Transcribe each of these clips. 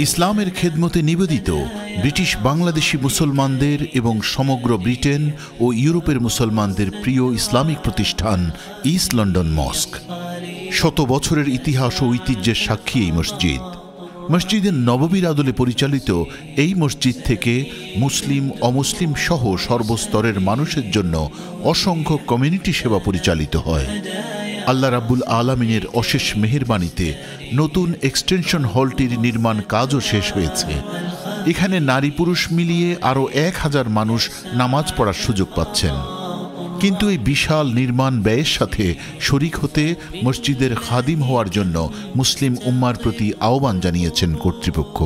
ইসলামের খেদমতে নিবেদিত ব্রিটিশ বাংলাদেশি মুসলমানদের এবং সমগ্র ব্রিটেন ও ইউরোপের মুসলমানদের প্রিয় ইসলামিক প্রতিষ্ঠান ইস্ট লন্ডন মস্ক। শত বছরের ইতিহাস ও ঐতিহ্যের সাক্ষী এই মসজিদ। মসজিদের নববীর আদলে পরিচালিত এই মসজিদ থেকে মুসলিম অমুসলিম সহ সর্বস্তরের মানুষের জন্য অসংখ্য কমিউনিটি সেবা পরিচালিত হয়। আল্লাহ রাব্বুল আলামিনের অশেষ মেহেরবানিতে নতুন এক্সটেনশন হলটির নির্মাণ কাজও শেষ হয়েছে। এখানে নারী পুরুষ মিলিয়ে আরও 1000 মানুষ নামাজ পড়ার সুযোগ পাচ্ছেন। কিন্তু এই বিশাল নির্মাণ ব্যয়ের সাথে শরিক হতে মসজিদের খাদিম হওয়ার জন্য মুসলিম উম্মার প্রতি আহ্বান জানিয়েছেন কর্তৃপক্ষ।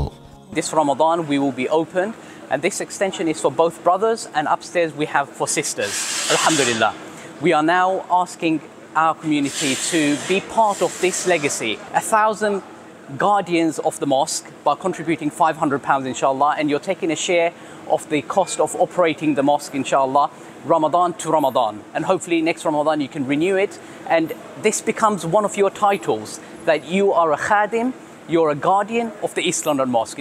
This Ramadan we will be open and this extension is for both brothers and upstairs we have for sisters. Alhamdulillah. We are now asking our community to be part of this legacy. 1,000 guardians of the mosque by contributing £500 inshallah, and you're taking a share of the cost of operating the mosque inshallah, Ramadan to Ramadan, and hopefully next Ramadan you can renew it, and this becomes one of your titles that you are a khadim, you're a guardian of the East London Mosque.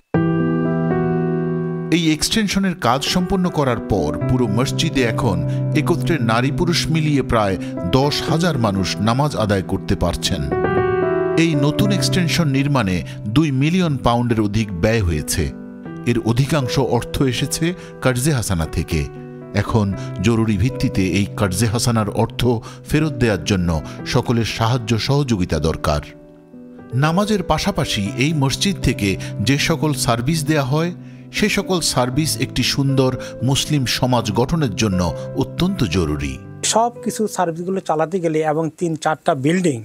এই এক্সটেনশনের কাজ সম্পন্ন করার পর পুরো মসজিদে এখন একত্রে নারী পুরুষ মিলিয়ে প্রায় 10,000 মানুষ নামাজ আদায় করতে পারছেন। এই নতুন এক্সটেনশন নির্মাণে £2 মিলিয়ন অধিক ব্যয় হয়েছে। এর অধিকাংশ অর্থ এসেছে কর্জে হাসানা থেকে। এখন জরুরি ভিত্তিতে এই কর্জে হাসানার অর্থ ফেরত দেওয়ার জন্য সকলের সাহায্য সহযোগিতা দরকার। নামাজের পাশাপাশি এই মসজিদ থেকে যে সকল সার্ভিস দেয়া হয় সে সকল সার্ভিস একটি সুন্দর মুসলিম সমাজ গঠনের জন্য অত্যন্ত জরুরি। সব কিছু সার্ভিসগুলো চালাতে গেলে এবং 3-4টা বিল্ডিং,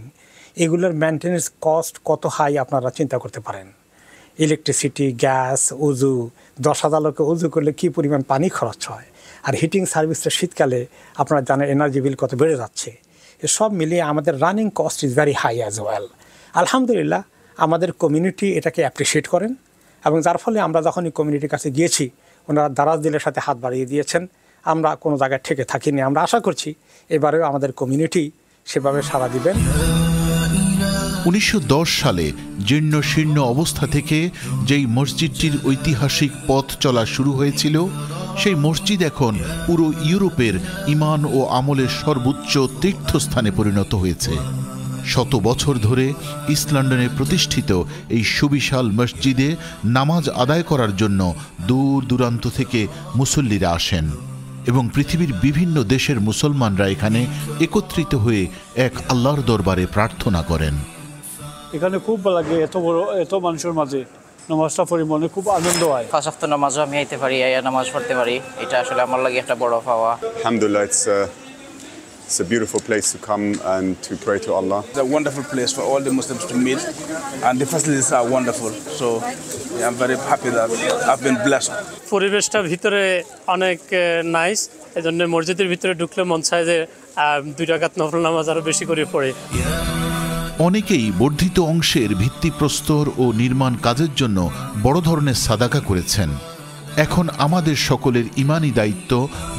এগুলোর মেনটেন্যান্স কস্ট কত হাই আপনারা চিন্তা করতে পারেন। ইলেকট্রিসিটি, গ্যাস, উজু, 10,000 লোকে উজু করলে কী পরিমাণ পানি খরচ হয়, আর হিটিং সার্ভিসটা শীতকালে আপনারা জানেন এনার্জি বিল কত বেড়ে যাচ্ছে। এসব মিলিয়ে আমাদের running cost is very high as well. আলহামদুলিল্লাহ আমাদের কমিউনিটি এটাকে অ্যাপ্রিসিয়েট করেন, এবং যার ফলে আমরা যখন এই কমিউনিটির কাছে গিয়েছি ওনারা দারাজ দিলের সাথে হাত বাড়িয়ে দিয়েছেন। আমরা কোনো জায়গায় ঠেকে থাকিনি। আমরা আশা করছি এবারেও আমাদের কমিউনিটি সেভাবে সাড়া দিবেন। 1910 সালে জীর্ণ শীর্ণ অবস্থা থেকে যেই মসজিদটির ঐতিহাসিক পথ চলা শুরু হয়েছিল, সেই মসজিদ এখন পুরো ইউরোপের ঈমান ও আমলের সর্বোচ্চ তীর্থস্থানে পরিণত হয়েছে। শত বছর ধরে ইস্ট লন্ডনে প্রতিষ্ঠিত এই সুবিশাল মসজিদে নামাজ আদায় করার জন্য দূর দূরান্ত থেকে মুসল্লিরা আসেন এবং পৃথিবীর বিভিন্ন দেশের মুসলমানরা এখানে একত্রিত হয়ে এক আল্লাহর দরবারে প্রার্থনা করেন। এখানে খুব ভালো লাগে, এত মানুষের মাঝে নামাজটা পড়ি মনে খুব আনন্দ হয়। 5 ওয়াক্ত নামাজও আমি আইতে পারি, নামাজ পড়তে পারি, এটা আসলে আমার লাগে একটা বড় পাওয়া। Alhamdulillah, it's a beautiful place to come and to pray to Allah. It's a wonderful place for all the Muslims to meet, and the facilities are wonderful. So yeah, I'm very happy that I've been blessed. পরিবেশটা ভিতরে অনেক nice, এজন্য মসজিদের ভিতরে ঢুকলে মন চায় যে 2 রাকাত নফল নামাজ আরো বেশি করে পড়ে। অনেকেই বর্ধিত অংশের ভিত্তিপ্রস্তর ও নির্মাণ কাজের জন্য বড় ধরনের সাদাকা করেছেন। এখন আমাদের সকলের ইমানি দায়িত্ব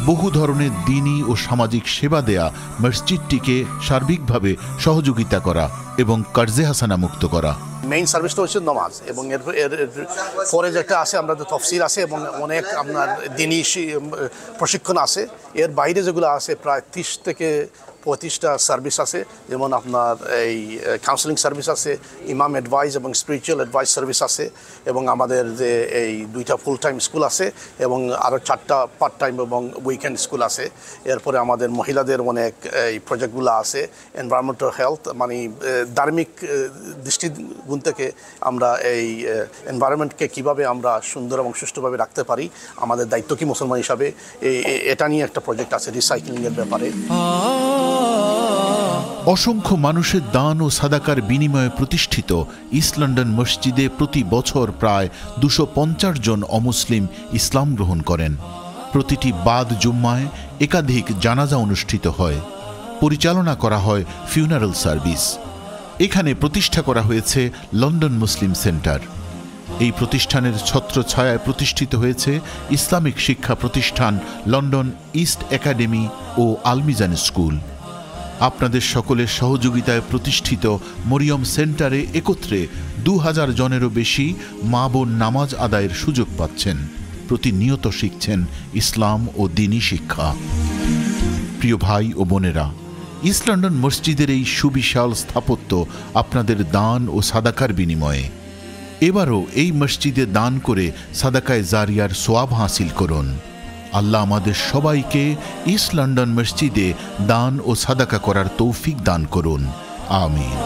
বহু ধরনের দ্বীনি ও সামাজিক সেবা দেয়া মসজিদটিকে সার্বিকভাবে সহযোগিতা করা এবং কর্জে হাসানা মুক্ত করা। মেইন সার্ভিসটা হচ্ছে নামাজ, এবং এর পরে যেটা আছে আমাদের তফসির আছে এবং অনেক আপনার দ্বীনি প্রশিক্ষণ আছে। এর বাইরে যেগুলো আছে প্রায় 30 থেকে 35টা সার্ভিস আছে, যেমন আপনার এই কাউন্সেলিং সার্ভিস আছে, ইমাম অ্যাডভাইস এবং স্পিরিচুয়াল অ্যাডভাইস সার্ভিস আছে, এবং আমাদের যে এই 2টা ফুল টাইম স্কুল আছে এবং আরও 4টা পার্ট টাইম এবং উইকেন্ড স্কুল আছে। এরপরে আমাদের মহিলাদের অনেক এই প্রজেক্টগুলো আছে। এনভায়রনমেন্টাল হেলথ, মানে ধার্মিক দৃষ্টিকোণ থেকে আমরা এই এনভায়রনমেন্টকে কীভাবে আমরা সুন্দর এবং সুষ্ঠুভাবে রাখতে পারি, আমাদের দায়িত্ব কি মুসলমান হিসাবে, এটা নিয়ে একটা প্রজেক্ট আছে রিসাইক্লিংয়ের ব্যাপারে। অসংখ্য মানুষের দান ও সাদাকার বিনিময়ে প্রতিষ্ঠিত ইস্ট লন্ডন মসজিদে প্রতি বছর প্রায় 250 জন অমুসলিম ইসলাম গ্রহণ করেন। প্রতিটি বাদ জুম্মায় একাধিক জানাজা অনুষ্ঠিত হয়, পরিচালনা করা হয় ফিউনারাল সার্ভিস। এখানে প্রতিষ্ঠা করা হয়েছে লন্ডন মুসলিম সেন্টার। এই প্রতিষ্ঠানের ছত্রছায়ায় প্রতিষ্ঠিত হয়েছে ইসলামিক শিক্ষা প্রতিষ্ঠান লন্ডন ইস্ট একাডেমি ও আল মিজান স্কুল। আপনাদের সকলের সহযোগিতায় প্রতিষ্ঠিত মরিয়ম সেন্টারে একত্রে 2000 জনেরও বেশি মা বোন নামাজ আদায়ের সুযোগ পাচ্ছেন, প্রতিনিয়ত শিখছেন ইসলাম ও দ্বীনি শিক্ষা। প্রিয় ভাই ও বোনেরা, ইস্ট লন্ডন মসজিদের এই সুবিশাল স্থাপত্য আপনাদের দান ও সাদাকার বিনিময়ে। এবারও এই মসজিদে দান করে সাদাকায়ে জারিয়ার সোয়াব হাসিল করুন। আল্লাহ আমাদের সবাইকে ইস্ট লন্ডন মসজিদে দান ও সাদাকা করার তৌফিক দান করুন। আমিন।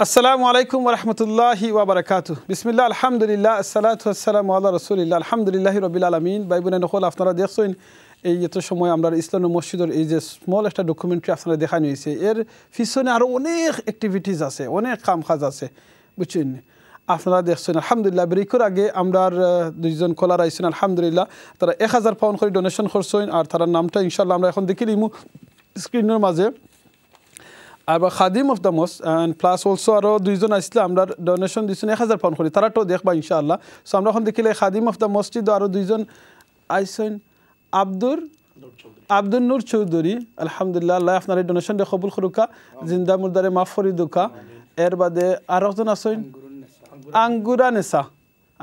আসসালামু আলাইকুম ওয়া রাহমাতুল্লাহি ওয়া বারাকাতুহু। বিসমিল্লাহ, আলহামদুলিল্লাহ, আসসালাতু ওয়াসসালামু আলা রাসূলিল্লাহ, আলহামদুলিল্লাহি রাব্বিল আলামিন। ভাই বোনেরা নকল আপনারা দেখছেন এই এত সময় আমরা ইসলামী মসজিদের এই যে স্মল একটা ডকুমেন্টারি আপনারা দেখানো হয়েছে, এর পিছনে আরও অনেক অ্যাক্টিভিটিস আছে, অনেক কাম কাজ আছে, বুঝছেন। আপনারা দেখছেন আলহামদুলিল্লাহ। ব্রেকের আগে আমরা 2জন কলার আইছেন আলহামদুলিল্লাহ, তারা 1000 পাউন্ড করে ডোনেশন করছেন। আর তার নামটা ইনশাল্লাহ আমরা এখন দেখে নিমু স্ক্রিনের মাঝে। আর খাদিম of the mosque and plus also আরও 2জন আসলে আমরা ডোনেশন দিচ্ছেন 1000 পাউন্ড করে, তারাটাও দেখবা ইনশাআল্লাহ। সো আমরা এখন দেখিলে খাদিম অফ দ্য মসজিদ আরও 2জন আইসেন, আব্দুল নূর চৌধুরী, আলহামদুলিল্লাহ। আল্লাহ আপনার এই ডোনেশনটা কবুল করুকা, জিন্দা মুর্দারে মাফ করি দুকা। এর বাদে আর একজন আছেন আঙ্গুরা নেসা,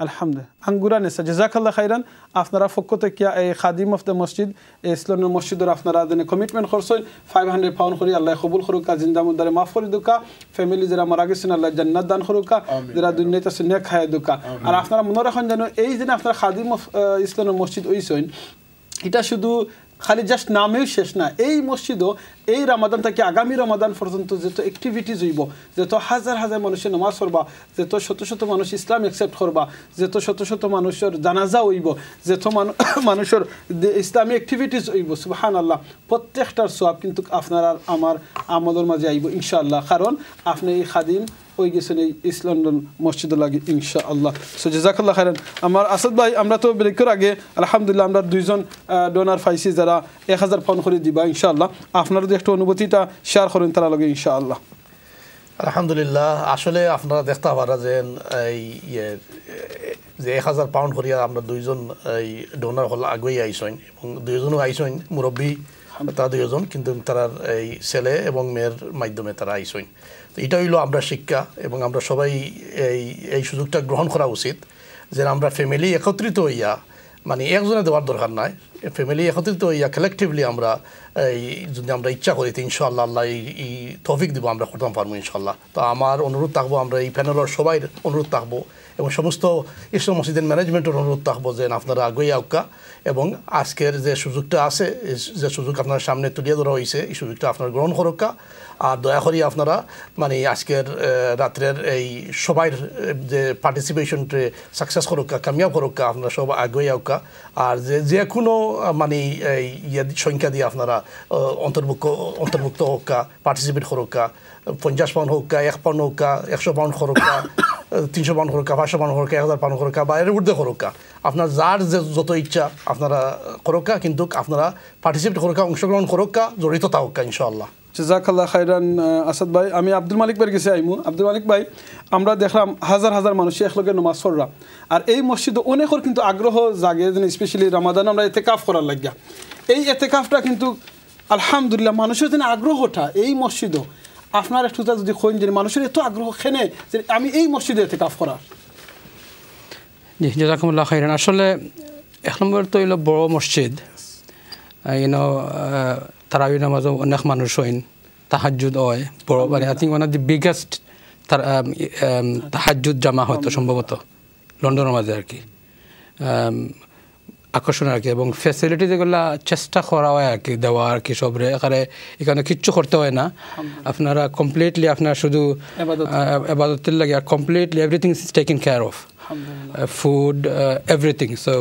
আলহামদুলিল্লাহ, আঙ্গুরা নেসা, জাযাকাল্লাহ খাইরান। আপনারা পক্ষ থেকে এই খাদিম অফ দ্য মসজিদ ইসলামী মসজিদের আপনারা যেন কমিটমেন্ট করছেন 500 পাউন্ড করে, আল্লাহ কবুল করুকা, জিন্দা মুর্দারে মাফ করি দুকা। ফ্যামিলি যারা মারা গেছেন আল্লাহ জান্নাত দান করুকা, যারা দুনিয়াতে আছে নেক খায় দুকা। আর আপনারা মনে রাখেন যেন এই যে আপনারা খাদিম অফ ইসলামী মসজিদ হইছেন, এটা শুধু খালি জাস্ট নামেও শেষ না। এই মসজিদও এই রমাদান থেকে আগামী রমাদান পর্যন্ত যত অ্যাক্টিভিটিস হইব, যত হাজার হাজার মানুষের নামাজ পড়বা, যত শত শত মানুষ ইসলাম অ্যাকসেপ্ট করবা, যত শত শত মানুষের জানাজা হইব, যত মানুষের ইসলামী অ্যাক্টিভিটিস হইব, সুবহানাল্লাহ, প্রত্যেকটার সওয়াব কিন্তু আপনার আর আমার আমলের মাঝে আইব ইনশাআল্লাহ। কারণ আপনি এই খাদিম ওই গেছেন এই ইস্ট লন্ডন মসজিদে লাগে ইনশাআল্লাহ। সো জাযাকাল্লাহ খাইরান। আমার আসাদ ভাই, আমরা তো ব্রেকের আগে আলহামদুলিল্লাহ আমরা 2জন ডোনার পাইছি যারা 1000 পাউন্ড করে দিবা ইনশাআল্লাহ। আপনারা যদি একটা অনুভূতিটা শেয়ার করেন তারা লাগে ইনশাআল্লাহ। আলহামদুলিল্লাহ, আসলে আপনারা দেখতে পারা যে এই যে 1000 পাউন্ড করিয়া আমরা 2জন এই ডোনার হল আগুই আইসইন, এবং 2জনও আইসইন মুরব্বী, তারা 2জন, কিন্তু তারা এই ছেলে এবং মেয়ের মাধ্যমে তারা আইসইন। তো এটা হইল আমরা শিক্ষা, এবং আমরা সবাই এই সুযোগটা গ্রহণ করা উচিত যে আমরা ফ্যামিলি একত্রিত হইয়া, মানে একজনে দেওয়ার দরকার নাই, ফ্যামিলি একত্রিত হইয়া কালেকটিভলি আমরা এই যদি আমরা ইচ্ছা করি ইনশাআল্লাহ আল্লাহ এই তৌফিক দিব, আমরা করতে পারবো ইনশাআল্লাহ। তো আমার অনুরোধ থাকবো, আমরা এই প্যানেলের সবাই অনুরোধ থাকবো, এবং সমস্ত ইসলাম মসজিদের ম্যানেজমেন্টের অনুরোধ থাকবো যে আপনারা আগুই আউকা, এবং আজকের যে সুযোগটা আছে, যে সুযোগ আপনার সামনে তুলিয়ে ধরা হয়েছে, এই সুযোগটা আপনারা গ্রহণ করুকা। আর দয়া করি আপনারা মানে আজকের রাত্রের এই সবাই যে পার্টিসিপেশনটা সাকসেস করুকা, কামিয়াব করুকা, আপনারা সব আগুই আউকা। আর যে কোনো মানে এই সংখ্যা দিয়ে আপনারা অন্তর্ভুক্ত হোকা, পার্টিসিপেট করুকা, 50 পাউন্ড হোকা, 1 পাউন্ড হোকা, 100 পাউন্ড করুকা, 300 পাউন্ড করুকা, 500 পাউন্ড করুকা, 1000 পাউন্ড করুকা, বা এর ঊর্ধ্বে করুকা, আপনার যার যে যত ইচ্ছা আপনারা করুকা, কিন্তু আপনারা পার্টিসিপেট করুকা, অংশগ্রহণ করুকা, জড়িত থাকুকা ইনশাআল্লাহ। জাযাকাল্লাহ খাইরান আসাদ ভাই। আমি আব্দুল মালিক ভাইয়ের কাছে আইমু। আব্দুল মালিক ভাই, আমরা দেখলাম হাজার হাজার মানুষ একলগে নামাজ পড়রা, আর এই মসজিদে অনেকের কিন্তু আগ্রহ জাগে, স্পেশালি রমাদান আমরা এতেকাফ করার লাগিয়া। এই এতেকাফটা কিন্তু আলহামদুলিল্লাহ মানুষের যেন আগ্রহটা এই মসজিদও আপনার একটু যদি কইন যে মানুষের এত আগ্রহ খেনে যে আমি এই মসজিদে এতেকাফ করার। জি, জাযাকুমুল্লাহ খাইরান। আসলে 1 নম্বর তো হইল বড় মসজিদ, তারাবি নামাজও অনেক মানুষ হইন, তাহাজ্জুদ হয় বড়, মানে I think one of the biggest তাহাজ্জুদ জামা হয়তো সম্ভবত লন্ডনের মাঝে আর কি, আকর্ষণ আর কি। এবং ফ্যাসিলিটি যেগুলো চেষ্টা করা হয় আর কি দেওয়া আর কি সবরে, এখানে কিচ্ছু করতে হয় না, আপনারা কমপ্লিটলি আপনার শুধু এবাদতের লাগে, আর completely everything is taken care of, food, everything. So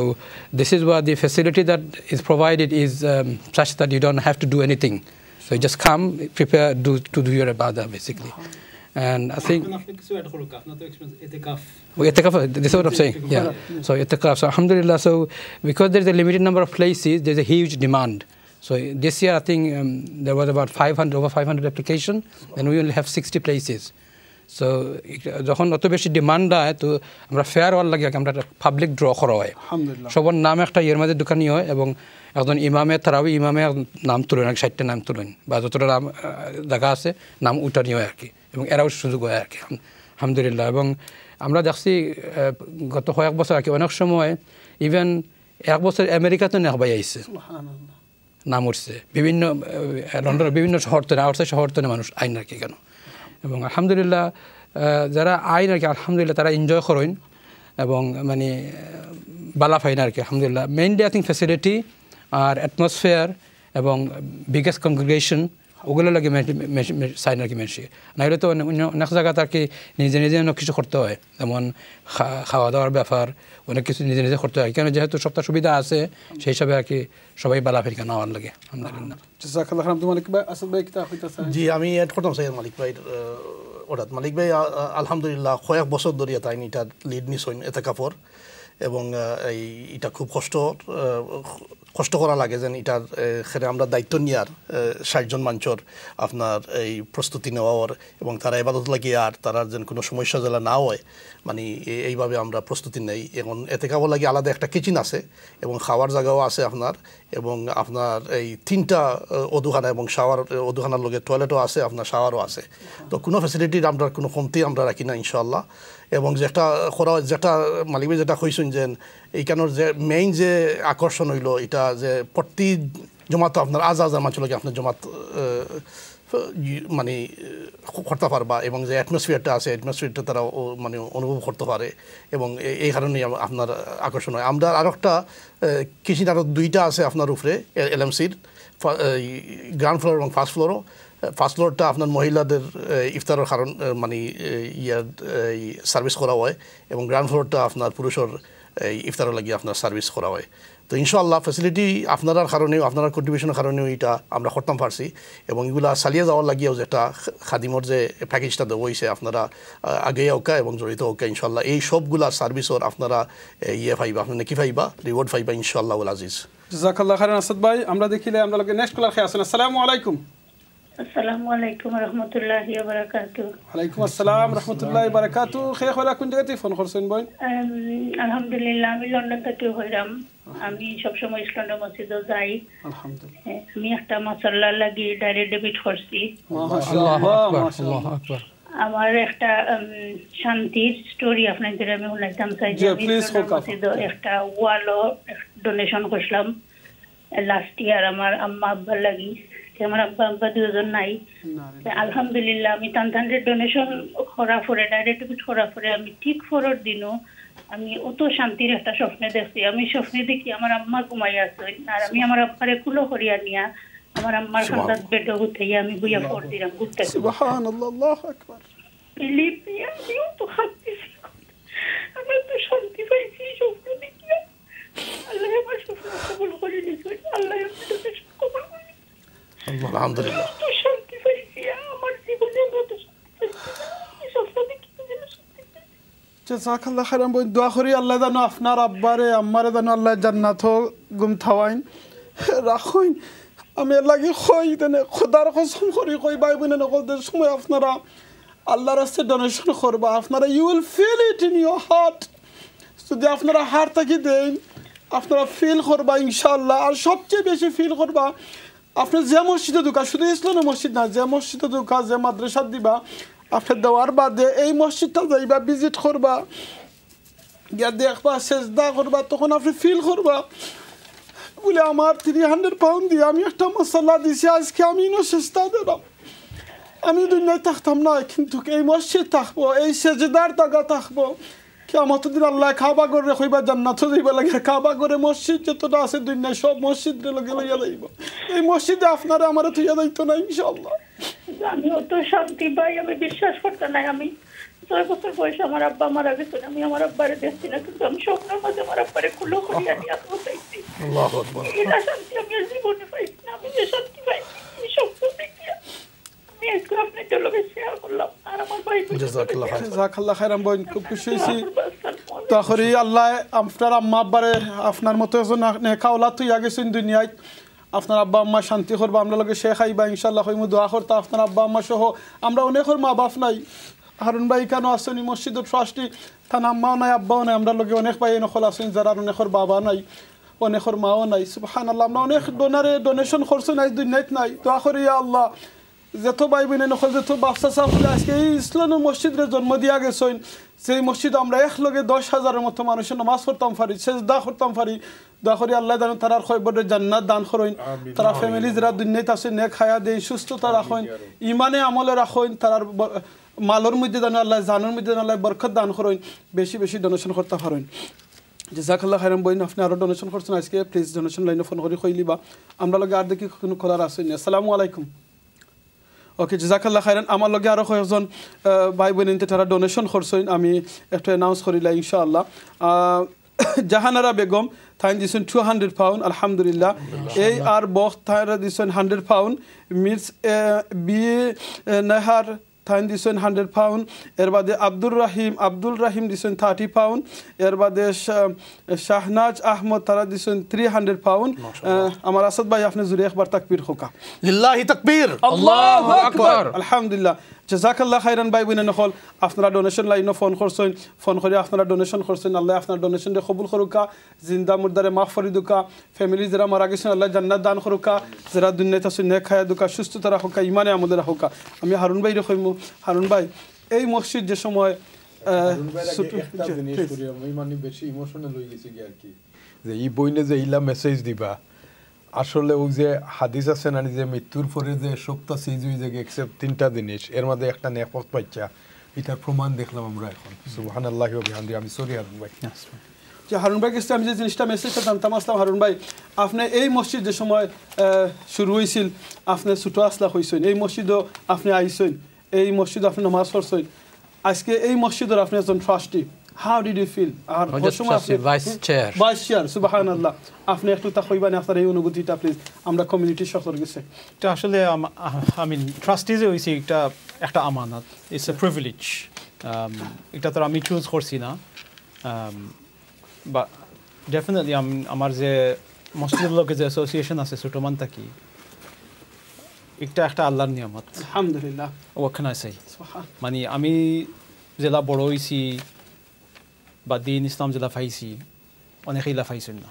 this is what the facility that is provided is such that you don't have to do anything. So you just come, prepare, to do your ibadah basically. And I think itikaf, this is what I'm saying. Yeah. So itikaf. So alhamdulillah. So because there's a limited number of places, there's a huge demand. So this year I think there was about over 500 applications, and we only have 60 places. So যখন অত বেশি demand হয় তো আমরা fair হওয়ার লাগে আমরা public draw করা হয় আলহামদুলিল্লাহ সবার নাম একটা ইয়ের মধ্যে দোকানি হয় এবং একজন ইমামে তারাবি ইমামে নাম তুলেন 60টা নাম তুলেন বা যতটা নাম জায়গা আছে নাম উঠানি হয় আর কি এবং এরাও সুযোগ হয় আর কি আলহামদুলিল্লাহ। এবং আমরা দেখছি গত কয়েক বছর আর কি অনেক সময় ইভেন এক বছর আমেরিকাতে নেকবাই আইছে নাম উঠছে বিভিন্ন লন্ডনের বিভিন্ন শহর তো আউটসাইড শহর তো মানুষ আইন আর কি কেন এবং আলহামদুলিল্লাহ যারা আইন আর কি আলহামদুলিল্লাহ তারা এনজয় করেন এবং মানে বালা ফাইন আর কি আলহামদুলিল্লাহ। মেইনলি আই থিঙ্ক ফ্যাসিলিটি আর অ্যাটমসফিয়ার এবং বিগেস্ট কংগ্রিগেশন ওগুলো লাগে সাইন আর কি মেনশি নাহলে তো অনেক জায়গাতে আর কি নিজে নিজে অনেক কিছু করতে হয় যেমন খাওয়া দাওয়ার ব্যাপার অনেক কিছু নিজে নিজে করতে হয় কেন যেহেতু সবটা সুবিধা আছে সেই হিসাবে আর কি সবাই বালা ফিরকা নেওয়ার লাগে আলহামদুলিল্লাহ। জি আমি এড করতাম সাইয়েদ মালিক ভাই ওটা মালিক ভাই আলহামদুলিল্লাহ কয়েক বছর ধরে তাই এটা লিড নিছেন এতে কাপড় এবং এটা খুব কষ্ট করা লাগে যেন এটার এখানে আমরা দায়িত্ব নেওয়ার 60 জন মানুষের আপনার এই প্রস্তুতি নেওয়ার এবং তারা ইবাদত লাগিয়ে আর তারা যেন কোনো সমস্যা যেন না হয় মানে এইভাবে আমরা প্রস্তুতি নেই। এখন এতে কাপড় লাগে আলাদা একটা কিচেন আছে এবং খাওয়ার জায়গাও আছে আপনার এবং আপনার এই 3টা অদুখানা এবং শাওয়ার অদুখানার লগে টয়লেটও আছে আপনার শাওয়ারও আছে তো কোনো ফ্যাসিলিটির আমরা কোনো কমতি আমরা রাখি না ইনশাআল্লাহ। এবং যেটা মালিক ভাই যেটা কইছেন যে এইখানের যে মেইন যে আকর্ষণ হইল এটা যে প্রতি জমাত আপনার আজাদ মানুষগুলোকে আপনার জমাত মানে করতে পারবা এবং যে অ্যাটমসফিয়ারটা আছে অ্যাটমসফিয়ারটা তারা মানে অনুভব করতে পারে এবং এই কারণেই আপনার আকর্ষণ হয়। আমরা আরও একটা কিচেন আরও 2টা আছে আপনার উপরে এলএমসির গ্রাউন্ড ফ্লোর এবং ফার্স্ট ফ্লোরও। ফার্স্ট ফ্লোরটা আপনার মহিলাদের ইফতারের কারণ মানে ইয়ার সার্ভিস করা হয় এবং গ্রাউন্ড ফ্লোরটা আপনার পুরুষের ইফতারের লাগিয়ে আপনার সার্ভিস করা হয়। তো ইনশাআল্লাহ ফ্যাসিলিটি আপনার কারণেও আপনার কন্ট্রিবিউশনের কারণেও এটা আমরা করতাম পারছি এবং এগুলা চালিয়ে যাওয়ার লাগিয়েও যেটা খাদিমর যে প্যাকেজটা দেওয়া হয়েছে আপনারা আগে ওকা এবং জড়িত ওকা ইনশাআল্লাহ এই সবগুলা সার্ভিসর আপনারা ইয়ে পাইবা আপনার কি পাইবা রিওয়ার্ড পাইবা ইনশাআল্লাহ আজিজ। জাযাকাল্লাহ খাইরান আসাদ ভাই আমরা দেখিলে আমরা লগে নেক্সট কলার খেয়ে আসেন। আসসালামু আলাইকুম। আসসালামু আলাইকুম রাহমাতুল্লাহি ওয়া বারাকাতুহু। ওয়ালাইকুম আসসালাম রাহমাতুল্লাহি ওয়া বারাকাতুহু। খেয়ে হলা কোন জায়গা থেকে ফোন করছেন ভাই? আলহামদুলিল্লাহ আমি লন্ডন থেকে হইলাম। আমি সব সময় ইসলান্ডা মসজিদে যাই। আলহামদুলিল্লাহ আমি একটা মাশাআল্লাহ লাগি ডাইরেক্ট ডেবিট করছি। মাশাআল্লাহ আল্লাহু আকবার। আমার একটা শান্তির স্টোরি আপনাদের আমি বলতাম চাই যে আমি মসজিদে একটা ওয়ালও ডোনেশন করলাম লাস্ট ইয়ার আমার আম্মা আব্বার লাগি। আমার আব্বা আব্বা 2 জন নাই আলহামদুলিল্লাহ আমি তানতানের ডোনেশন করা পরে ডাইরেক্ট ডেবিট করা পরে আমি ঠিক ফরর দিনও আমি অত শান্তির একটা স্বপ্নে দেখছি। আমি স্বপ্নে দেখি আমার আম্মা ঘুমাই আছেন আর আমি আমার আব্বারে কুলো করিয়া নিয়া আমার আম্মার কাঁধে বেডে উঠাইয়া আমি বুইয়া পড় দিলাম ঘুরতে। সুবহানাল্লাহ আল্লাহু আকবার। বিলিভ মি আমি তো শান্তি আমি তো শান্তি পাইছি স্বপ্ন দেখিয়া। আল্লাহ আমার স্বপ্ন কবুল করে নিয়েছেন। আল্লাহ আমার ডোনেশন কবুল করে আলহামদুলিল্লাহ শান্তি পাইছি আমার জীবনে কত শান্তি স্বপ্ন দেখি জাযাকাল্লাহ খাইরান বই দোয়া করি আল্লাহ জানো আপনার আব্বারে আম্মারে জানো আল্লাহ জান্নাত গুম থাওয়াইন রাখুন। আমি লাগি কই দেনে খোদার কসম করি কই ভাই বোনে নকলদের সময় আপনারা আল্লাহর রাস্তায় ডোনেশন করবা আপনারা you will feel it in your heart. যদি আপনারা হার্ট থেকে দেন আপনারা ফিল করবা ইনশাআল্লাহ। আর সবচেয়ে বেশি ফিল করবা আপনি যে মসজিদে ঢুকা শুধু ইসলামের মসজিদ না যে মসজিদে ঢুকা যে মাদ্রাসা দিবা আপনার দেওয়ার বাদে এই মসজিদটা যাইবা ভিজিট করবা গিয়া দেখবা সেজদা করবা তখন আপনি ফিল করবা বলে আমার 300 পাউন্ড দিয়ে আমি একটা মশলা দিছি আজকে আমি সেজদা দিলাম। আমি দুনিয়ায় থাকতাম না কিন্তু এই মসজিদ থাকবো এই সেজদার জায়গা থাকবো কিয়ামতের দিন আল্লাহ কাবা করে কইবা জান্নাত যাইবা লাগে কাবা করে মসজিদ যতটা আছে দুনিয়ায় সব মসজিদে লগে লইয়া যাইব। এই মসজিদে আপনারা আমারে থইয়া যাইতো না ইনশাআল্লাহ। আমি অত শান্তি পাই আমি বিশ্বাস করতে নাই। আমি 6 বছর বয়সে আমার আব্বা মারা গেছেন। আমি আমার আব্বারে দেখছি না কিন্তু আমি স্বপ্নের মধ্যে আমার আব্বারে কুলো করিয়া নিয়ে আসতে পাইছি। আল্লাহু আকবার। এই শান্তি আমি জীবনে পাইছি না। আমি যে শান্তি পাইছি এই স্বপ্ন দেখিয়া আমি আজকে আপনাদের লগে শেয়ার করলাম। আর আমার ভাই জাযাকাল্লাহ খাইরান বই খুব খুশি হইছি। দোয়া করি আল্লাহ আপনার আম্মা আব্বারে আপনার মতো একজন নেকা ওলাদ তুইয়া গেছেন দুনিয়ায় আপনার আব্বা আম্মা শান্তি করবা আমরা লগে শেখ আইবা ইনশাআল্লাহ কইমু দোয়া করতা আপনার আব্বা আম্মা সহ আমরা অনেকের মা বাপ নাই হারুন ভাই কেন আসছেন এই মসজিদের ট্রাস্টি তার আম্মাও নাই আব্বাও নাই আমরা লোকে অনেক ভাই নকল আছেন যারা অনেকের বাবা নাই অনেকের মাও নাই সুবহানাল্লাহ আমরা অনেক ডোনেশন করছেন আজ দুনিয়াত নাই দোয়া করি ইয়া আল্লাহ যত ভাই বোনে নকল যত বাচ্চা সাফলে আজকে এই ইসলামের মসজিদের জন্ম দিয়া গেছেন সেই মসজিদ আমরা একলগে 10,000-এর মতো মানুষের নামাজ পড়তাম পারি সেজদা করতাম পারি দোয়া করি আল্লাহ যেন তার খয়বরের জান্নাত দান করেন তারা ফ্যামিলি যারা দুনিয়াতে আছে নেক হায়া দেয় সুস্থতা রাখেন ইমানে আমলে রাখেন তার মালর মধ্যে যেন আল্লাহ জানের মধ্যে যেন আল্লাহ বরকত দান করেন বেশি বেশি ডোনেশন করতে পারেন জাজাকাল্লাহ খাইরাম বইন আপনি আরও ডোনেশন করছেন আজকে প্লিজ ডোনেশন লাইনে ফোন করে কইলিবা আমরা লগে আর দেখি কোনো খোলার আসেন আসসালামু আলাইকুম ওকে জাজাকাল্লাহ খাইরান আমার লগে আরও কয়েকজন ভাই বোনিনতে তারা ডোনেশন করছেন আমি একটু অ্যানাউন্স করিলা ইনশাআল্লাহ জাহানারা বেগম তাই দিয়েছেন 200 পাউন্ড আলহামদুলিল্লাহ এই আর বক্স তারা দিয়েছেন 100 পাউন্ড মিস বি নেহার তাই দিয়েছেন 100 পাউন্ড এর বাদে আব্দুল রাহিম দিয়েছেন 30 পাউন্ড এর বাদে শাহনাজ আহমদ তারা দিয়েছেন 300 পাউন্ড আমার আসাদ ভাই আপনি জুড়ে একবার তাকবীর হোকা লিল্লাহি তাকবীর আল্লাহু আকবার আলহামদুলিল্লাহ জাযাকাল্লাহ খাইরান ভাই বোন নকল আপনারা ডোনেশন লাইনে ফোন করছেন ফোন করে আপনারা ডোনেশন করছেন আল্লাহ আপনার ডোনেশন কবুল করুকা জিন্দা মুর্দারে মাফ ফরিদুকা ফ্যামিলি যারা মারা গেছেন আল্লাহ জান্নাত দান করুকা যারা দুনিয়াতে আছে নেক হায়াত দুকা সুস্থতা রাখুকা ইমানে আমলে রাখুকা আমি হারুন ভাই রকম হারুন ভাই এই মসজিদ যে সময় মানে বেশি ইমোশনাল হয়ে গেছে কি আর কি যে এই বইনে যে ইলা মেসেজ দিবা আসলে ওই যে হাদিস আছে না যে মৃত্যুর পরে যে শোকটা সিজ হয়ে যায় এক্সেপ্ট 3টা জিনিস এর মধ্যে একটা নেপথ বাচ্চা এটার প্রমাণ দেখলাম আমরা এখন সুবহানাল্লাহি ওয়া বিহামদিহি আমি সরি হারুন ভাই যে হারুন ভাই কাছে আমি যে জিনিসটা মেসেজটা জানতাম আসলাম হারুন ভাই আপনি এই মসজিদ যে সময় শুরু হয়েছিল আপনি ছোট আসলা হয়েছেন এই মসজিদও আপনি আইছেন এই মসজিদে আপনি নামাজ পড়ছেন আজকে এই মসজিদের আপনি একজন trustee How did you feel? Vice chair. Vice chair, subhanallah. আপনি একটু তা কইবানি আপনার এই অনুভূতিটা প্লিজ আমরা কমিউনিটির সকলের কাছে এটা আসলে ট্রাস্টিজে হইছে একটা আমানত ইটস এ প্রিভিলেজ এটা তো আমি চুজ করছি না বা ডেফিনেটলি আমার যে মসজিদের লোকের যে অ্যাসোসিয়েশন আছে ছোটমান থাকি এটা একটা আল্লাহর নিয়ামত আলহামদুলিল্লাহ ওখানে আছে মানে আমি জেলা বড় হইছি বা দিন ইসলাম জেলা পাইছি অনেকেই লাফাইছেন না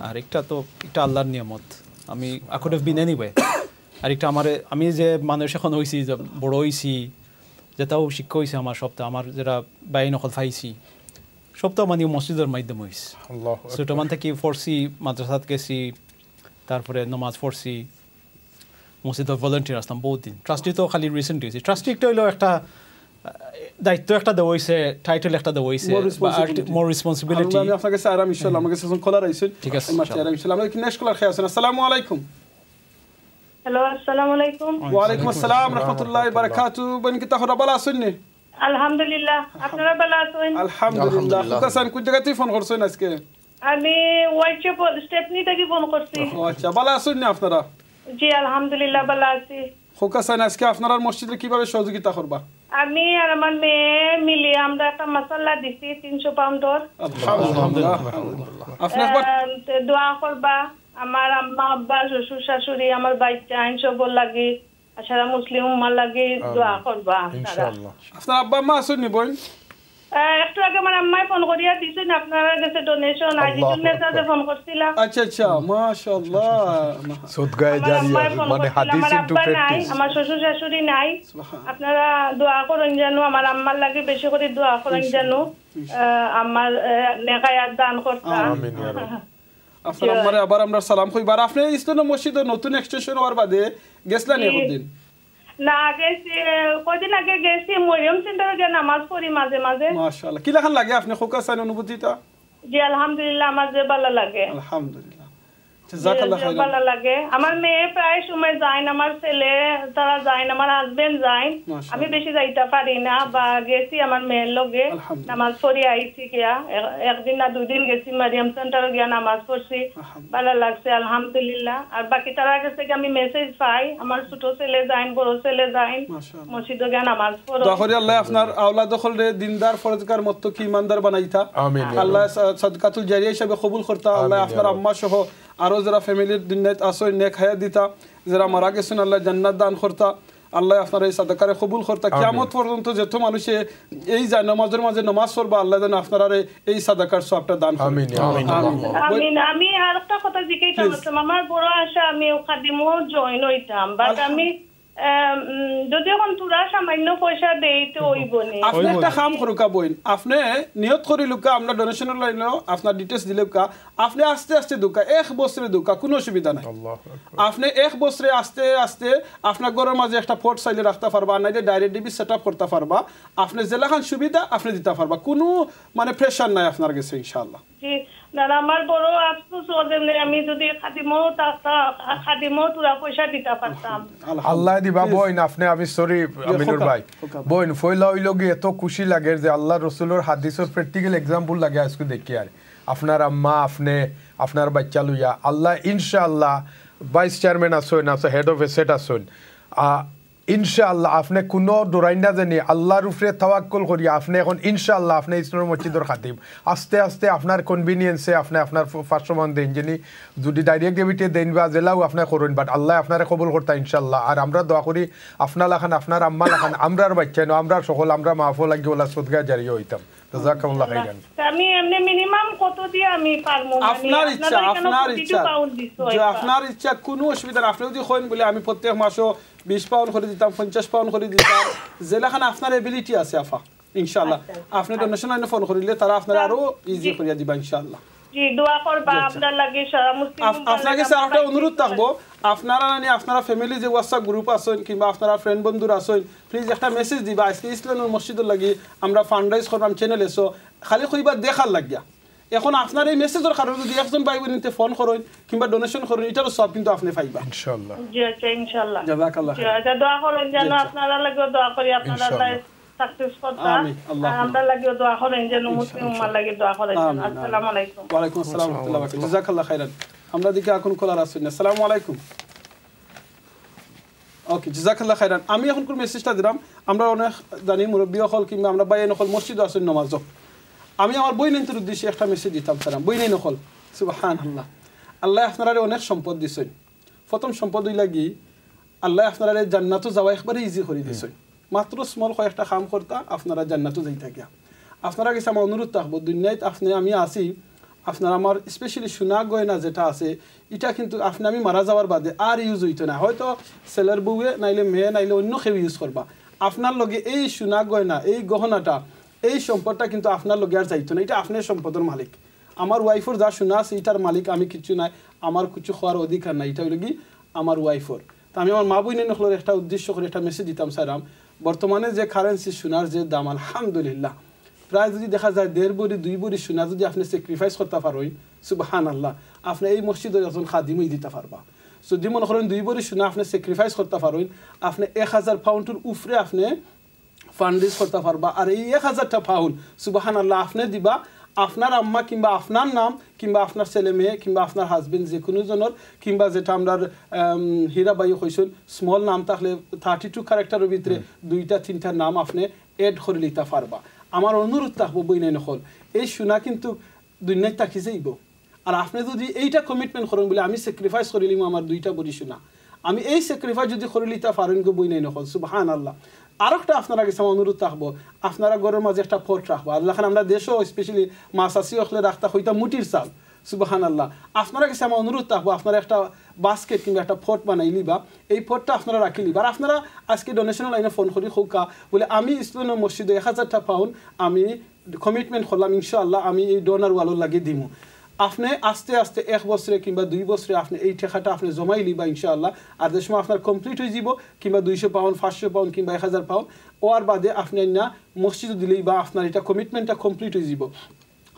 আর একটা আল্লাহর নিয়ামত আমি I could have been anyway আর একটা আমি যে মানুষ এখন হইছি বড় হইছি যেটাও শিক্ষা হয়েছে আমার সবটা আমার যেটা বাই নকল পাইছি সবটাও মানে মসজিদের মাধ্যমে হয়েছে ছোটমান থেকে পড়ছি মাদ্রাসাত গেছি তারপরে নমাজ পড়ছি মসজিদের ভলান্টিয়ার আসতাম বহুত দিন ট্রাস্টি তো খালি রিসেন্ট হয়েছে ট্রাস্টি একটা হইলেও একটা দায়িত্ব একটা দেওয়া হয়েছে টাইটেল একটা দেওয়া হয়েছে মোর রেসপন্সিবিলিটি আমি আপনাকে স্যার আমি ইনশাআল্লাহ আমাকে সেশন খোলা রাখছেন ঠিক আছে ইনশাআল্লাহ আমরা কি নেক্সট কলার খেয়ে আছেন আসসালামু আলাইকুম হ্যালো আসসালামু আলাইকুম ওয়া আলাইকুম আসসালাম রাহমাতুল্লাহি ওয়া বারাকাতুহু বন কি তাহরা ভালো আছেন নি আলহামদুলিল্লাহ আপনারা ভালো আছেন আলহামদুলিল্লাহ কোথায় কোন জায়গা থেকে ফোন করছেন আজকে আমি হোয়াইটচ্যাপল স্টেপনি থেকে ফোন করছি আচ্ছা ভালো আছেন নি আপনারা জি আলহামদুলিল্লাহ ভালো আছি হোকাসান আজকে আপনারা মসজিদে কিভাবে সহযোগিতা করবা আমি আর আমার মেয়ে মিলে আমরা একটা মাসাল্লা দিছি 300 পাউন্ডর আলহামদুলিল্লাহ আপনারা দোয়া করবা আমার আম্মা আব্বা শ্বশুর শাশুড়ি আমার বাচ্চা আইন সব লাগি সারা মুসলিম উম্মার লাগি দোয়া করবা ইনশাআল্লাহ আপনার আব্বা মা আছেন নি বোন একটু আগে আমার আম্মাই ফোন করিয়া দিছেন আপনারা কাছে ডোনেশন আজিজুল নেসাতে ফোন করছিলাম আচ্ছা মাশাআল্লাহ সদগায়ে জারিয়া মানে হাদিস ইনটু প্র্যাকটিস আমার শ্বশুর শাশুড়ি নাই আপনারা দোয়া করেন জানো আমার আম্মার লাগে বেশি করে দোয়া করেন জানো আমার নেকায়াত দান করতা আমিন ইয়া রাব আপনারা আমারে আবার আমরা সালাম কইবার আপনি ইসলাম মসজিদে নতুন এক্সটেনশন হওয়ার বাদে গেছলেন একদিন না গেছি কদিন আগে গেছি মরিয়ম সেন্টারে গিয়ে নামাজ পড়ি মাঝে মাঝে মাশাআল্লাহ কি লাগান লাগে আপনি খোকাসান অনুভূতিটা জি আলহামদুলিল্লাহ আমার যে ভালো লাগে আলহামদুলিল্লাহ জাযাকাল্লাহ খাইরান ভালো লাগে আমার মেয়ে প্রায় সময় যায় না আমার ছেলে তারা যায় না আমার হাজবেন্ড যায় আমি বেশি যাইতে পারি না বা গেছি আমার মেয়ের লগে নামাজ পড়ি আইছি গিয়া একদিন না দুদিন গেছি মারিয়াম সেন্টারে গিয়া নামাজ পড়ছি ভালো লাগছে আলহামদুলিল্লাহ আর বাকি তারা কাছে আমি মেসেজ পাই আমার ছোট ছেলে যায় বড় ছেলে যায় মসজিদে গিয়া নামাজ পড়ো দোয়া করি আল্লাহ আপনার আওলাদ হলরে দিনদার ফরজগার মত কি ইমানদার বানাইতা আমিন আল্লাহ সাদকাতুল জারিয়া হিসেবে কবুল করতা আল্লাহ আপনার আম্মা সহ আরো যারা ফ্যামিলির দুনিয়াত আসয় নেক হায়াত দিতা যারা মারা গেছেন আল্লাহ জান্নাত দান করতা আল্লাহ আপনার এই সাদাকারে কবুল করতা কিয়ামত পর্যন্ত যত মানুষে এই যায় নামাজের মাঝে নামাজ পড়বা আল্লাহ যেন আপনারা এই সাদাকার সবটা দান করেন আমিন আমিন আমি আর একটা কথা জিজ্ঞাসা করতাম আমার বড় আশা আমি খাদিমও জয়েন হইতাম বাট আমি যদি এখন তোরা সামান্য পয়সা দেই তো হইব না আপনি একটা কাম করুকা বইন আপনি নিয়ত করি লুকা আমরা ডোনেশনের লাইনো আপনার ডিটেইলস দিলে কা আপনি আস্তে আস্তে দুকা এক বছরে দুকা কোনো অসুবিধা নাই আপনি এক বছরে আস্তে আস্তে আপনার ঘরের মাঝে একটা পোর্ট সাইলে রাখতে পারবা নাইলে ডাইরেক্ট ডিবি সেটআপ করতে পারবা আপনি যেলাখান সুবিধা আপনি দিতে পারবা কোনো মানে প্রেসার নাই আপনার কাছে ইনশাআল্লাহ জি না আমার বড় আফসোস হচ্ছে আমি যদি খাদিমও তোরা পয়সা দিতে পারতাম আল্লাহ দিবা বইন আপনি আমি সরি আমিনুর ভাই বইন ফয়লা হইল গিয়ে এত খুশি লাগে যে আল্লাহ রসুলের হাদিসের প্র্যাকটিক্যাল এক্সাম্পল লাগে আজকে দেখি আর আপনার আম্মা আপনি আপনার বাচ্চা লইয়া আল্লাহ ইনশাআল্লাহ ভাইস চেয়ারম্যান আসুন হেড অফ এসেট আসুন ইনশাআল্লাহ আপনি কোনো ডরাই না জানি আল্লাহর উপরে তাওয়াক্কুল করি আপনি এখন ইনশাআল্লাহ আপনি ইসলামের মসজিদের খাতিব আস্তে আস্তে আপনার কনভিনিয়েন্সে আপনি আপনার ফার্স্টমান দেন যিনি যদি ডাইরেক্ট ডেবিটে দেন বা জেলাও আপনি করুন বাট আল্লাহ আপনারা কবুল করতা ইনশাআল্লাহ আর আমরা দোয়া করি আপনার লাখান আপনার আম্মা লাখান আমরার বাচ্চা নো আমরা সকল আমরা মাহফুল লাগি ওলা সদকা জারি হইতাম জাযাকাল্লাহু খাইরান আমি এমনি মিনিমাম কত দিয়ে আমি পারমু আপনার ইচ্ছা কোনো অসুবিধা না আপনি যদি কইন বলে আমি প্রত্যেক মাসও 20 পাউন্ড করে দিতাম 50 পাউন্ড করে দিতাম যেলাখানে আপনার এবিলিটি আছে আফা ইনশাআল্লাহ আপনি ডোনেশন আইনে ফোন করিলে তারা আপনারা আরো ইজি করিয়া দিবা ইনশাআল্লাহ জি দোয়া করবা আপনার লাগি সারা মুসলিম আপনাকে স্যার একটা অনুরোধ থাকবো আপনারা আপনারা ফ্যামিলি যে হোয়াটসঅ্যাপ গ্রুপ আছেন কিংবা আপনারা ফ্রেন্ড বন্ধুরা আছেন প্লিজ একটা মেসেজ দিবা আজকে ইসলামের মসজিদের লাগি আমরা ফান্ডরাইজ করলাম চ্যানেল এসো খালি কইবা দেখার লাগিয়া এখন আপনার এই মেসেজের কারণে যদি একজন ভাই বোনতে ফোন করেন কিংবা ডোনেশন করেন এটারও সব কিন্তু আপনি পাইবা ইনশাআল্লাহ জি আচ্ছা ইনশাআল্লাহ জাযাকাল্লাহ আচ্ছা দোয়া করেন যেন আপনারা লাগি দোয়া করি আপনারা সাকসেস করতা আমরা লাগি দোয়া করেন যেন মুসলিম উম্মাহ লাগি দোয়া করেন আসসালামু আলাইকুম ওয়া আলাইকুম আসসালাম ওয়া রাহমাতুল্লাহি ওয়া বারাকাতুহু জাযাকাল্লাহ খাইরান আমরা দিকে এখন কলার আছেন আসসালামু আলাইকুম ওকে জাযাকাল্লাহ খাইরান আমি এখন কোন মেসেজটা দিলাম আমরা অনেক জানি মুরব্বি হল কিংবা আমরা বাইরে নকল মসজিদ আছেন নামাজ আমি আমার বইনের উদ্দেশ্যে একটা মেসেজ দিতাম স্যার বইনেই নকল সুবহানাল্লাহ আল্লাহ আপনারা অনেক সম্পদ দিছেন প্রথম সম্পদ হইলা কি আল্লাহ আপনারা জান্নাতও যাওয়া একবারে ইজি করে দিছেন মাত্র স্মল কয়েকটা কাম করতা আপনারা জান্নাতও যাইতা গিয়া আপনারা কাছে আমার অনুরোধ থাকবো দুনিয়ায় আপনি আমি আসি আপনারা আমার স্পেশালি সোনা গয়না যেটা আছে এটা কিন্তু আপনি আমি মারা যাওয়ার বাদে আর ইউজ হইতো না হয়তো ছেলের বউয়ে নাইলে মেয়ে নাইলে অন্য কেউ ইউজ করবা আপনার লগে এই সোনা গয়না এই গহনাটা এই সম্পদটা কিন্তু আপনার লগে আর যাইতো না এটা আপনার সম্পদের মালিক আমার ওয়াইফের যা সোনা আছে এটার মালিক আমি কিছু নাই আমার কিছু খাওয়ার অধিকার নাই এটা হইল কি আমার ওয়াইফের তা আমি আমার মা বইনের নকলের একটা উদ্দেশ্য করে একটা মেসেজ দিতাম স্যারাম বর্তমানে যে কারেন্সি সোনার যে দাম আলহামদুলিল্লাহ প্রায় যদি দেখা যায় 1.5 ভরি 2 ভরি সোনা যদি আপনি স্যাক্রিফাইস করতে পারেন সুবহানাল্লাহ আপনি এই মসজিদের একজন খাদিমই দিতে পারবা যদি মনে করেন 2 ভরি সোনা আপনি স্যাক্রিফাইস করতে পারেন আপনি 1000 পাউন্ডের উপরে আপনি ফান্ডিস করতে পারবা আর এই 1000টা পাউন্ড সুবহানাল্লাহ আপনি দিবা আপনার আম্মা কিংবা আপনার নাম কিংবা আপনার ছেলে মেয়ে কিংবা আপনার হাজবেন্ড যে কোনো জনের কিংবা যেটা আমরা হীরাবাই কইছেন স্মল নাম থাকলে 32 ক্যারেক্টারের ভিতরে 2টা 3টা নাম আপনি এড করে নিতে পারবা আমার অনুরোধ থাকবো বইনে নকল এই সোনা কিন্তু দুনিয়ায় থাকি যাইব আর আপনি যদি এইটা কমিটমেন্ট করেন বলে আমি স্যাক্রিফাইস করে নিলাম আমার 2টা বড়ি সোনা আমি এই স্যাক্রিফাইস যদি করে নিতে পারেন গো বইনে নকল সুবহানাল্লাহ আরেকটা আপনারা কাছে অনুরোধ থাকবো আপনারা ঘরের মাঝে একটা ফট রাখবো আল্লাহ আমরা দেশও স্পেশালি মাছাসি হলে রাখতে হইতা মুটির চাল সুবহানাল্লাহ আপনারা কাছে আমার অনুরোধ থাকবো আপনারা একটা বাস্কেট কিংবা একটা ফট বানাই লিবা এই ফটটা আপনারা রাখি লিবা আর আপনারা আজকে ডোনেশন লাইনে ফোন করি হোকা বলে আমি ইসলামের মসজিদে 1000টা পাউন্ড আমি কমিটমেন্ট করলাম ইনশাআল্লাহ আমি এই ডোনার ওয়ালর লাগিয়ে দিমু আপনি আস্তে আস্তে 1 বছরে কিংবা 2 বছরে আপনি এই টাকাটা আপনি জমাই লিবা ইনশাআল্লাহ আর যে সময় আপনার কমপ্লিট হয়ে যাব কিংবা 200 পাউন্ড 500 পাউন্ড কিংবা 1000 পাউন্ড ওর বাদে আপনি না মসজিদে দিলেই বা আপনার এটা কমিটমেন্টটা কমপ্লিট হয়ে যাব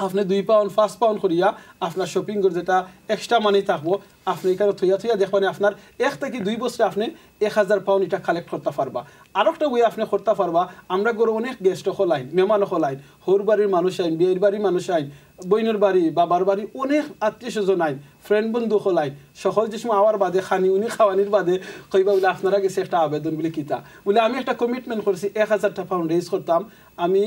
আপনি 2 পাউন্ড 5 পাউন্ড করিয়া আপনার শপিং করে যেটা এক্সট্রা মানি থাকবো আপনি এখানে থইয়া দেখবেন আপনার 1 থেকে 2 বছরে আপনি 1000 পাউন্ড এটা কালেক্ট করতে পারবা আর একটা ওয়ে আপনি করতে পারবা আমরা গরু অনেক গেস্ট হলাইন মেহমান হলাইন হোর বাড়ির মানুষ আইন বিয়ের বাড়ির মানুষ আইন বইনের বাড়ি বাবার বাড়ি অনেক আত্মীয় স্বজন আইন ফ্রেন্ড বন্ধু হলাইন সকল যে সময় আওয়ার বাদে খানি উনি খাওয়ানির বাদে কইবা বলে আপনারা গেছে একটা আবেদন বলে কিতা বলে আমি একটা কমিটমেন্ট করেছি 1000টা পাউন্ড রেজ করতাম আমি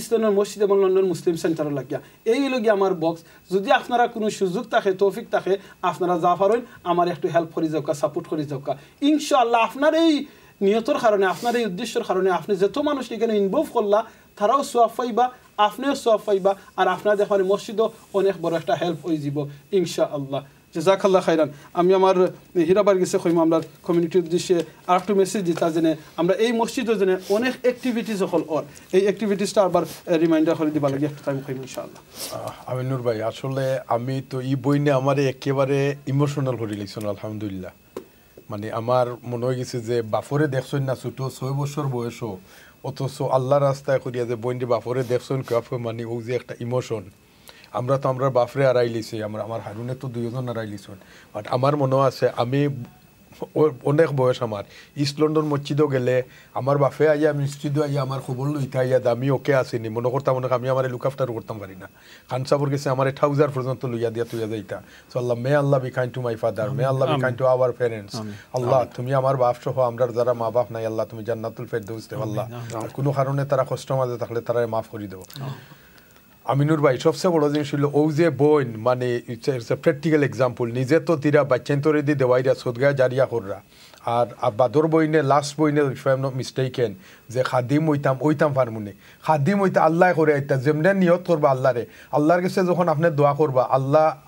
ইসলামের মসজিদ এবং লন্ডন মুসলিম সেন্টারে লাগিয়া এই হলো গিয়ে আমার বক্স যদি আপনারা কোনো সুযোগ থাকে তৌফিক থাকে আপনারা যা পারেন আমার একটু হেল্প করে যাওকা সাপোর্ট করে যাওকা ইনশাআল্লাহ আপনার এই নিয়তর কারণে আপনার এই উদ্দেশ্যের কারণে আপনি যত মানুষ এখানে ইনভলভ করলা তারাও সোয়াব পাইবা আপনিও সোয়াব পাইবা আর আপনার দেখেন মসজিদও অনেক বড় একটা হেল্প হয়ে যাব ইনশাআল্লাহ জাযাকাল্লাহ খাইরান আমি আমার হীরাবার গেছে কইম আমরা কমিউনিটির উদ্দেশ্যে আর একটু মেসেজ দিতা জেনে আমরা এই মসজিদে জেনে অনেক অ্যাক্টিভিটিস হল ওর এই অ্যাক্টিভিটিসটা আবার রিমাইন্ডার করে দিবা লাগে একটা টাইম কইম ইনশাআল্লাহ আমিনুর ভাই আসলে আমি তো এই বই নিয়ে আমার একেবারে ইমোশনাল করে লিখছেন আলহামদুলিল্লাহ মানে আমার মনে হয়ে গেছে যে বাফরে দেখছেন না ছোট 6 বছর বয়সও অথচ আল্লাহ রাস্তায় করিয়া যে বইন্ডি বাফরে দেখছেন কাফে মানে ও যে একটা ইমোশন আমরা তো আমরা বাফরে আড়াই লিছি আমার হারুনে তো 2 জন আড়াই লিছেন বাট আমার মনে আছে আমি অনেক বয়স আমার ইস্ট লন্ডন মসজিদও গেলে আমার বাফে আইয়া মসজিদও আইয়া আমার খবর লইতে আইয়া আমি ওকে আসিনি মনে করতাম আমি আমার লুক আফটার করতাম পারি না খান সাবর গেছে আমার 1000 পর্যন্ত লইয়া দিয়া তুইয়া যাইতা so Allah may Allah be kind to my father may Allah be kind to our parents Allah তুমি আমার বাপ সহ আমরা যারা মা বাপ নাই আল্লাহ তুমি জান্নাতুল ফেরদৌস দেও আল্লাহ আর কোনো কারণে তারা কষ্ট মাঝে থাকলে তারা মাফ করে দেও আমিনুর ভাই সবচেয়ে বড় জিনিস হলো ও যে বোন মানে ইটস এ প্র্যাকটিক্যাল এক্সাম্পল নিজে তো তিরা বাচ্চান তোরে দিয়ে দেওয়াইরা সদগায় জারিয়া কররা আর বাদর বইনে লাস্ট বইনে if I am not mistaken যে খাদিম ওইতাম ফার্মুনে খাদিম ওইতা আল্লাহ করে আইতা যেমনে নিয়ত করবা আল্লাহর কাছে যখন আপনি দোয়া করবা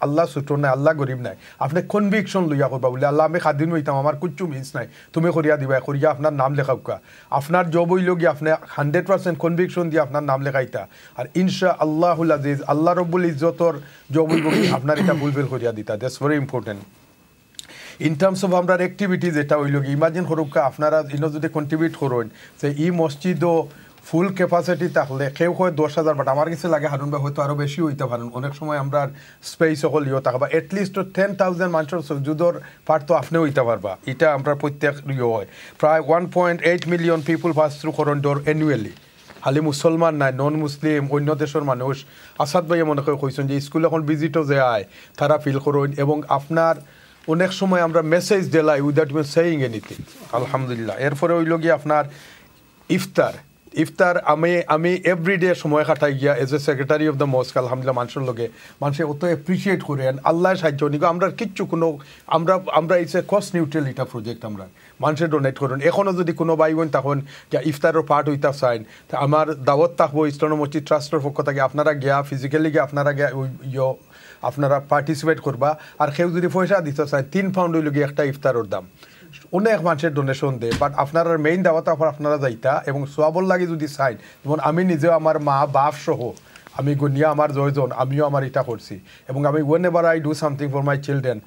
আল্লাহ ছোট নাই আল্লাহ গরিব নাই আপনি কনভিকশন লইয়া করবা বলে আল্লাহ আমি খাদিম হইতাম আমার কুচ্ছু মিস নাই তুমি করিয়া দিবা করিয়া আপনার নাম লেখাউকা আপনার জব হইল গিয়ে আপনি 100% কনভিকশন দিয়ে আপনার নাম লেখাইতা আর ইনশা আল্লাহুল আজিজ আল্লাহ রব্বুল ইজ্জতর জব হইব আপনার এটা ফুলফিল করিয়া দিতা that's very important in terms of আমরা অ্যাক্টিভিটিজ এটা হইল ইমাজিন করুকা আপনারা ইনো যদি কন্ট্রিবিউট করেন যে এই মসজিদও ফুল ক্যাপাসিটি থাকলে কেউ হয় 10,000 বাট আমার কাছে লাগে হারুন ভাই হয়তো আরও বেশি হইতে পারেন অনেক সময় আমরা স্পেস সকল ইয়ে থাকা বা এটলিস্ট 10,000 মানুষের সুযোগর পার তো আপনিও হইতে পারবা এটা আমরা প্রত্যেক ইয়ে হয় প্রায় 1.8 million people pass through corridor annually খালি মুসলমান নাই নন মুসলিম অন্য দেশের মানুষ আসাদ ভাইয়ে মনে করে কইছেন যে স্কুল এখন ভিজিটও যে আয় তারা ফিল করেন এবং আপনার অনেক সময় আমরা মেসেজ দিলাই উইদাউট ইভেন সেইং এনিথিং আলহামদুলিল্লাহ এরপরে হইল গিয়ে আপনার ইফতার আমি এভরিডে সময় কাটাই গিয়া as a secretary of the মস্ক আলহামদুলিল্লাহ মানুষের লগে মানুষে অত অ্যাপ্রিসিয়েট করেন আল্লাহ সাহায্য নিগো আমরা কিচ্ছু কোনো আমরা ইটস এ কস্ট নিউট্রাল এটা প্রজেক্ট আমরা মানুষের ডোনেট করেন এখনও যদি কোনো ভাই বোন তখন ইফতারের পার্ট হইতা চাইন তা আমার দাওয়াত থাকবো ইস্টার্ন মসজিদ ট্রাস্টের পক্ষ থেকে আপনারা গিয়া ফিজিক্যালি গিয়ে আপনারা গিয়া আপনারা পার্টিসিপেট করবা আর কেউ যদি পয়সা দিতে চায় 3 পাউন্ড হইল গিয়ে একটা ইফতারের দাম অনেক মানুষের ডোনেশন দেয় বাট আপনারা মেইন দাওয়াত আপনারা যাইতা এবং সোয়াবল লাগে যদি চাই যেমন আমি নিজেও আমার মা বাপ সহ আমি গুনিয়া আমার 6 জন আমিও আমার এটা করছি এবং আমি whenever I do something for my children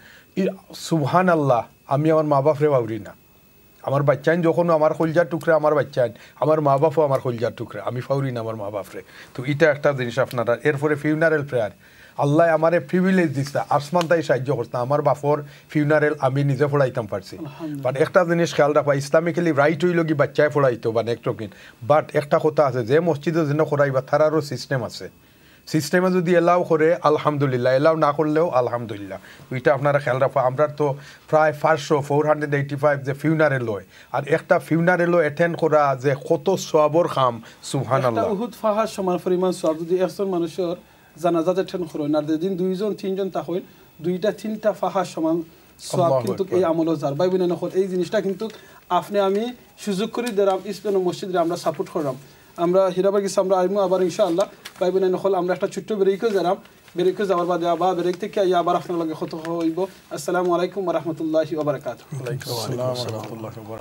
সুবহান আল্লাহ আমি আমার মা বাপরে বাউরি না আমার বাচ্চাইন যখন আমার কলজার টুকরা আমার বাচ্চাইন আমার মা বাপও আমার কলজার টুকরা আমি ফাউরি না আমার মা বাপরে তো এটা একটা জিনিস আপনারা এরপরে ফিউনারেল প্রেয়ার আল্লাহ আমার প্রিভিলেজ দিচ্ছে আসমান তাই সাহায্য করছে আমার বাপর ফিউনারেল আমি নিজে পড়াইতাম পারছি বাট একটা জিনিস খেয়াল রাখবা ইসলামিক্যালি রাইট হইল কি বাচ্চায় পড়াইতো বা নেক্সট বাট একটা কথা আছে যে মসজিদে যেন করাইবা তারারও সিস্টেম আছে সিস্টেমে যদি এলাও করে আলহামদুলিল্লাহ এলাও না করলেও আলহামদুলিল্লাহ এটা আপনারা খেয়াল রাখবা আমরা তো প্রায় 485 যে ফিউনারেল হয় আর একটা ফিউনারেলও অ্যাটেন্ড করা যে কত সওয়াবর খাম সুবহানাল্লাহ উহুদ ফাহার সমান পরিমাণ সওয়াব যদি একজন মানুষের জানাজা অ্যাটেন্ড করেন আর যেদিন 2 জন 3 জন তা হইল 2টা ফাহার সমান সওয়াব কিন্তু এই আমলও যার ভাই বোন এই জিনিসটা কিন্তু আপনি আমি সুযোগ করে দিলাম ইসলাম মসজিদে আমরা সাপোর্ট করলাম আমরা হীরাবাগ গেছি আমরা আইমু আবার ইনশাআল্লাহ ভাই বোন আমরা একটা ছোট্ট ব্রেকে যারাম ব্রেকে যাওয়ার বাদে আবার ব্রেক থেকে আবার আপনার লগে কথা হইব আসসালামু আলাইকুম ওয়া রাহমাতুল্লাহি ওয়া বারাকাতুহু।